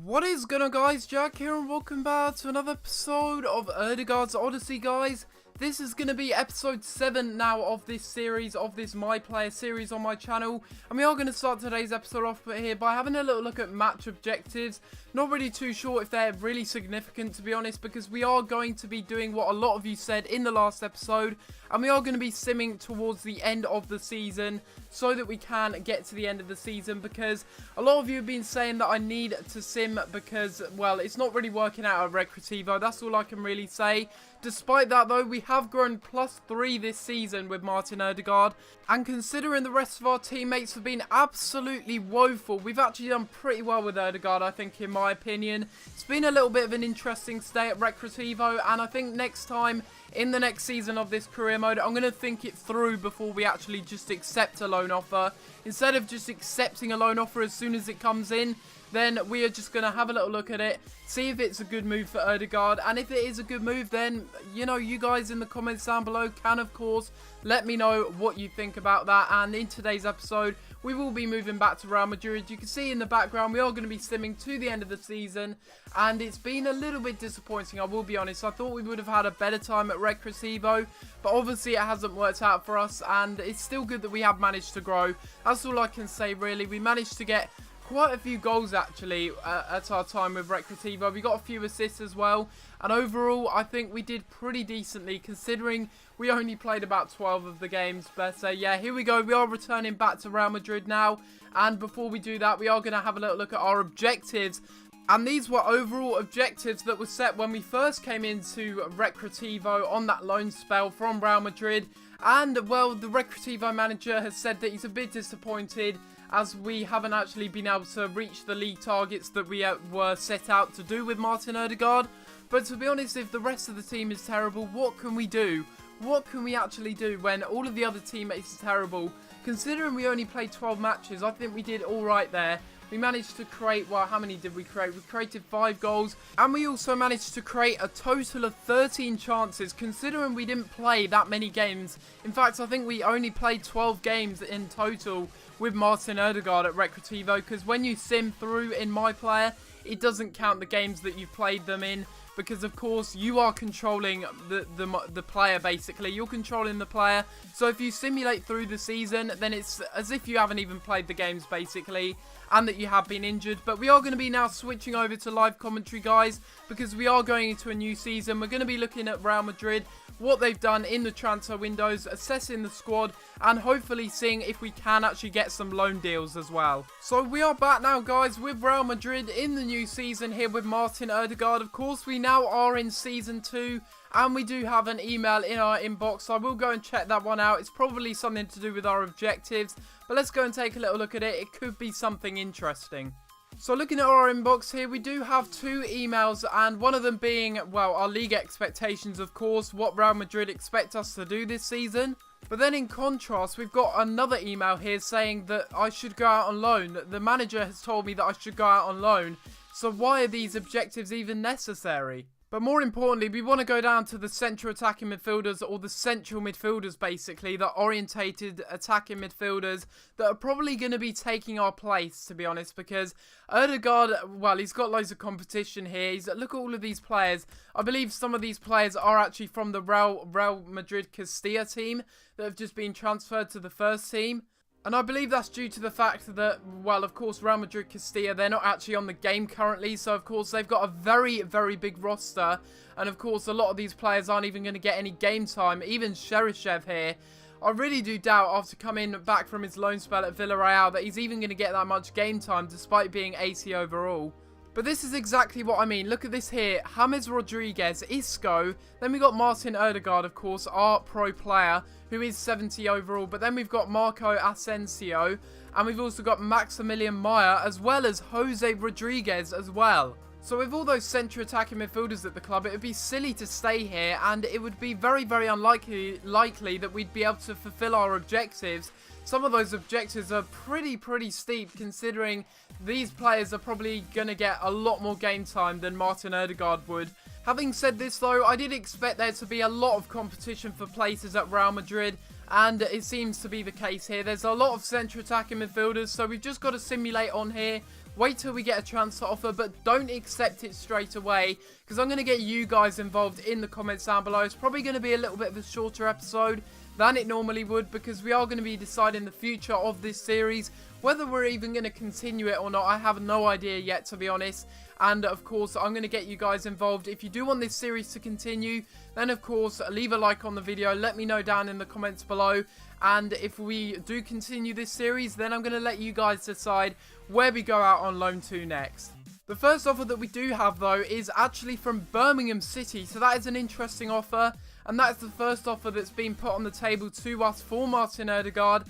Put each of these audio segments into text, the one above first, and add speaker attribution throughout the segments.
Speaker 1: What is going on, guys? Jack here and welcome back to another episode of Ødegaards Odyssey, guys. This is going to be episode 7 now of this series, of this My Player series on my channel. And we are going to start today's episode off here by having a little look at match objectives. Not really too sure if they're really significant, to be honest, because we are going to be doing what a lot of you said in the last episode. And we are going to be simming towards the end of the season so that we can get to the end of the season, because a lot of you have been saying that I need to sim because, well, it's not really working out at Recreativo. That's all I can really say. Despite that, though, we have grown +3 this season with Martin Ødegaard, and considering the rest of our teammates have been absolutely woeful, we've actually done pretty well with Ødegaard, I think, in my opinion. It's been a little bit of an interesting stay at Recreativo, and I think next time, in the next season of this career mode, I'm going to think it through before we actually just accept a loan offer. Instead of just accepting a loan offer as soon as it comes in, then we are just going to have a little look at it, see if it's a good move for Ødegaard, and if it is a good move, then, you know, you guys in the comments down below can, of course, let me know what you think about that. And in today's episode, we will be moving back to Real Madrid. You can see in the background, we are going to be simming to the end of the season, and it's been a little bit disappointing, I will be honest. I thought we would have had a better time at Recreativo, but obviously it hasn't worked out for us, and it's still good that we have managed to grow. That's all I can say, really. We managed to get quite a few goals, actually, at our time with Recreativo. We got a few assists as well, and overall, I think we did pretty decently, considering we only played about 12 of the games. But yeah, here we go. We are returning back to Real Madrid now, and before we do that, we are going to have a little look at our objectives. And these were overall objectives that were set when we first came into Recreativo on that loan spell from Real Madrid. And, well, the Recreativo manager has said that he's a bit disappointed as we haven't actually been able to reach the league targets that we were set out to do with Martin Ødegaard. But to be honest, if the rest of the team is terrible, what can we do? What can we actually do when all of the other teammates are terrible? Considering we only played 12 matches, I think we did alright there. We managed to create, well, how many did we create? We created 5 goals, and we also managed to create a total of 13 chances, considering we didn't play that many games. In fact, I think we only played 12 games in total with Martin Ødegaard at Recreativo, because when you sim through in My Player, it doesn't count the games that you've played them in, because of course you are controlling the player. Basically, you're controlling the player, so if you simulate through the season, then it's as if you haven't even played the games, basically, and that you have been injured. But we are going to be now switching over to live commentary, guys, because we are going into a new season. We're going to be looking at Real Madrid, what they've done in the transfer windows, assessing the squad, and hopefully seeing if we can actually get some loan deals as well. So we are back now, guys, with Real Madrid in the new season here with Martin Ødegaard. Of course, we now are in season 2, and we do have an email in our inbox, so I will go and check that one out. It's probably something to do with our objectives, but let's go and take a little look at it. It could be something interesting. So looking at our inbox here, we do have 2 emails, and one of them being, well, our league expectations, of course, what Real Madrid expect us to do this season. But then in contrast, we've got another email here saying that I should go out on loan. The manager has told me that I should go out on loan. So why are these objectives even necessary? But more importantly, we want to go down to the central attacking midfielders, or the central midfielders, basically, the orientated attacking midfielders that are probably going to be taking our place, to be honest, because Ødegaard, well, he's got loads of competition here. Look at all of these players. I believe some of these players are actually from the Real Madrid Castilla team that have just been transferred to the first team. And I believe that's due to the fact that, well, of course, Real Madrid Castilla, they're not actually on the game currently. So, of course, they've got a very, very big roster. And, of course, a lot of these players aren't even going to get any game time. Even Cheryshev here. I really do doubt, after coming back from his loan spell at Villarreal, that he's even going to get that much game time, despite being 80 overall. But this is exactly what I mean. Look at this here. James Rodriguez, Isco. Then we got Martin Ødegaard, of course, our pro player, who is 70 overall. But then we've got Marco Asensio. And we've also got Maximilian Mouya, as well as Jose Rodriguez as well. So with all those central attacking midfielders at the club, it would be silly to stay here. And it would be very, very unlikely that we'd be able to fulfill our objectives. Some of those objectives are pretty steep, considering these players are probably going to get a lot more game time than Martin Ødegaard would. Having said this, though, I did expect there to be a lot of competition for places at Real Madrid, and it seems to be the case here. There's a lot of central attacking midfielders, so we've just got to simulate on here Wait till we get a transfer offer, but don't accept it straight away, because I'm going to get you guys involved in the comments down below. It's probably going to be a little bit of a shorter episode than it normally would, because we are going to be deciding the future of this series. Whether we're even going to continue it or not, I have no idea yet, to be honest. And of course, I'm going to get you guys involved. If you do want this series to continue, then of course, leave a like on the video. Let me know down in the comments below. And if we do continue this series, then I'm going to let you guys decide where we go out on loan to next. The first offer that we do have, though, is actually from Birmingham City. So that is an interesting offer. And that is the first offer that's been put on the table to us for Martin Ødegaard.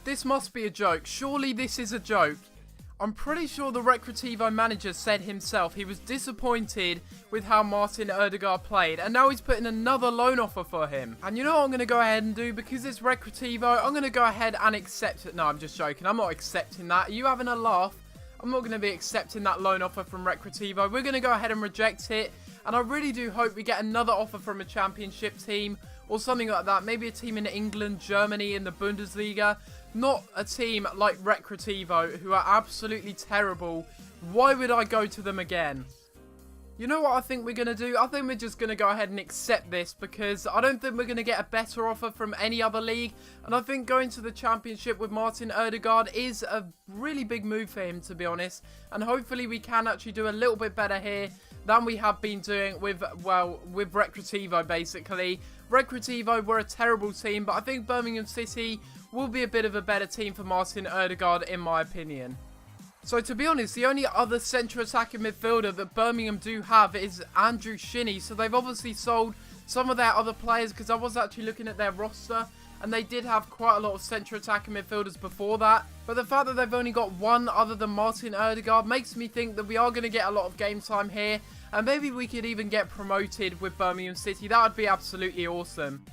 Speaker 1: This must be a joke. Surely this is a joke. I'm pretty sure the Recreativo manager said himself he was disappointed with how Martin Ødegaard played, and now he's putting another loan offer for him. And you know what I'm going to go ahead and do? Because it's Recreativo, I'm going to go ahead and accept it. No, I'm just joking. I'm not accepting that. Are you having a laugh? I'm not going to be accepting that loan offer from Recreativo. We're going to go ahead and reject it, and I really do hope we get another offer from a championship team or something like that. Maybe a team in England, Germany, in the Bundesliga. Not a team like Recreativo, who are absolutely terrible. Why would I go to them again? You know what I think we're going to do? I think we're just going to go ahead and accept this, because I don't think we're going to get a better offer from any other league. And I think going to the championship with Martin Ødegaard is a really big move for him, to be honest. And hopefully we can actually do a little bit better here than we have been doing with, well, with Recreativo, basically. Recreativo were a terrible team, but I think Birmingham City will be a bit of a better team for Martin Ødegaard, in my opinion. So, to be honest, the only other central attacking midfielder that Birmingham do have is Andrew Shinnie. So, they've obviously sold some of their other players, because I was actually looking at their roster, and they did have quite a lot of central attacking midfielders before that. But the fact that they've only got one other than Martin Ødegaard makes me think that we are going to get a lot of game time here. And maybe we could even get promoted with Birmingham City. That would be absolutely awesome.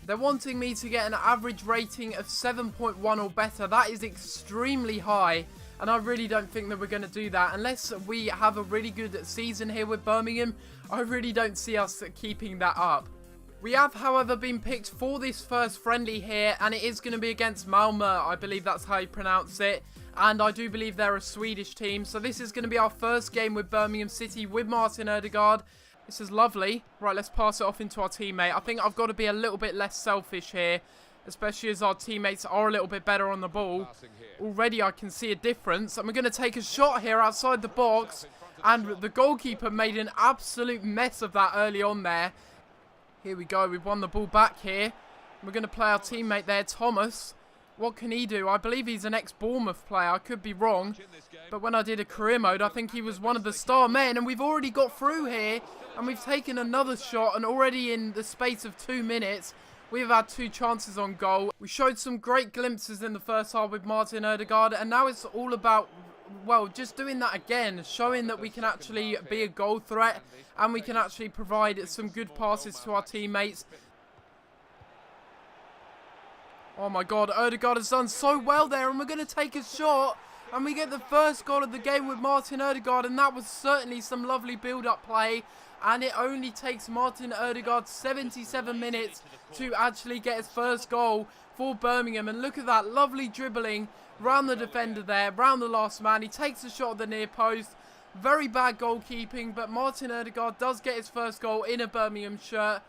Speaker 1: They're wanting me to get an average rating of 7.1 or better. That is extremely high. And I really don't think that we're going to do that. Unless we have a really good season here with Birmingham, I really don't see us keeping that up. We have, however, been picked for this first friendly here, and it is going to be against Mouya. I believe that's how you pronounce it. And I do believe they're a Swedish team. So this is going to be our first game with Birmingham City with Martin Ødegaard. This is lovely. Right, let's pass it off into our teammate. I think I've got to be a little bit less selfish here, especially as our teammates are a little bit better on the ball. Already I can see a difference. And we're going to take a shot here outside the box. And the goalkeeper made an absolute mess of that early on there. Here we go. We've won the ball back here. We're going to play our teammate there, Thomas. What can he do? I believe he's an ex-Bournemouth player. I could be wrong. But when I did a career mode, I think he was one of the star men. And we've already got through here. And we've taken another shot. And already in the space of 2 minutes, we've had 2 chances on goal. We showed some great glimpses in the first half with Martin Ødegaard. And now it's all about, well, just doing that again. Showing that we can actually be a goal threat. And we can actually provide some good passes to our teammates. Oh my god, Ødegaard has done so well there, and we're going to take a shot, and we get the first goal of the game with Martin Ødegaard, and that was certainly some lovely build-up play, and it only takes Martin Ødegaard 77 minutes to actually get his first goal for Birmingham, and look at that, lovely dribbling round the defender there, round the last man. He takes a shot at the near post. Very bad goalkeeping, but Martin Ødegaard does get his first goal in a Birmingham shirt.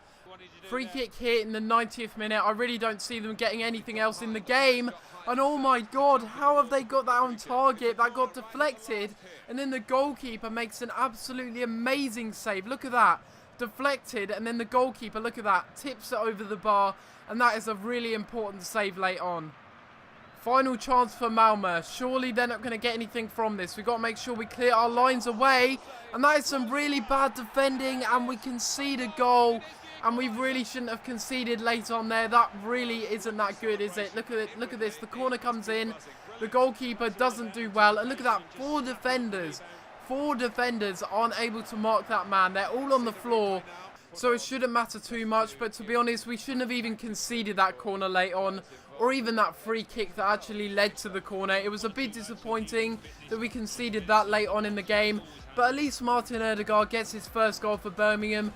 Speaker 1: Free kick here in the 90th minute. I really don't see them getting anything else in the game. And oh my god, how have they got that on target? That got deflected. And then the goalkeeper makes an absolutely amazing save. Look at that. Deflected. And then the goalkeeper, look at that, tips it over the bar. And that is a really important save late on. Final chance for Mouya. Surely they're not going to get anything from this. We've got to make sure we clear our lines away. And that is some really bad defending. And we concede a goal. And we really shouldn't have conceded late on there. That really isn't that good, is it? Look at it. Look at this. The corner comes in. The goalkeeper doesn't do well. And look at that. 4 defenders. 4 defenders aren't able to mark that man. They're all on the floor. So it shouldn't matter too much. But to be honest, we shouldn't have even conceded that corner late on. Or even that free kick that actually led to the corner. It was a bit disappointing that we conceded that late on in the game. But at least Martin Ødegaard gets his first goal for Birmingham.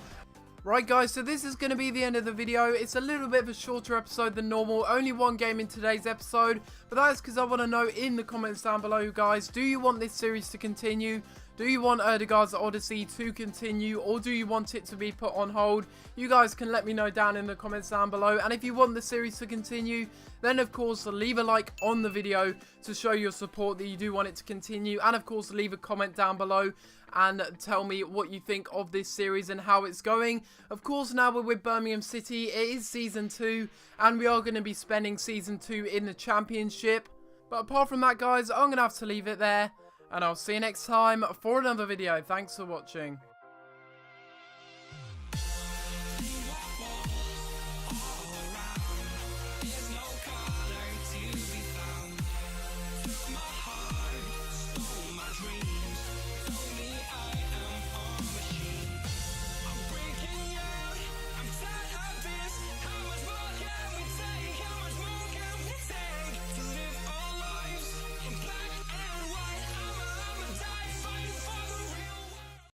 Speaker 1: Right guys, so this is going to be the end of the video. It's a little bit of a shorter episode than normal, only one game in today's episode, but that is because I want to know in the comments down below, guys, do you want this series to continue? Do you want Ødegaards Odyssey to continue, or do you want it to be put on hold? You guys can let me know down in the comments down below, and if you want the series to continue, then of course leave a like on the video to show your support that you do want it to continue, and of course leave a comment down below and tell me what you think of this series and how it's going. Of course, now we're with Birmingham City, it is Season 2, and we are going to be spending Season 2 in the Championship. But apart from that, guys, I'm going to have to leave it there, and I'll see you next time for another video. Thanks for watching.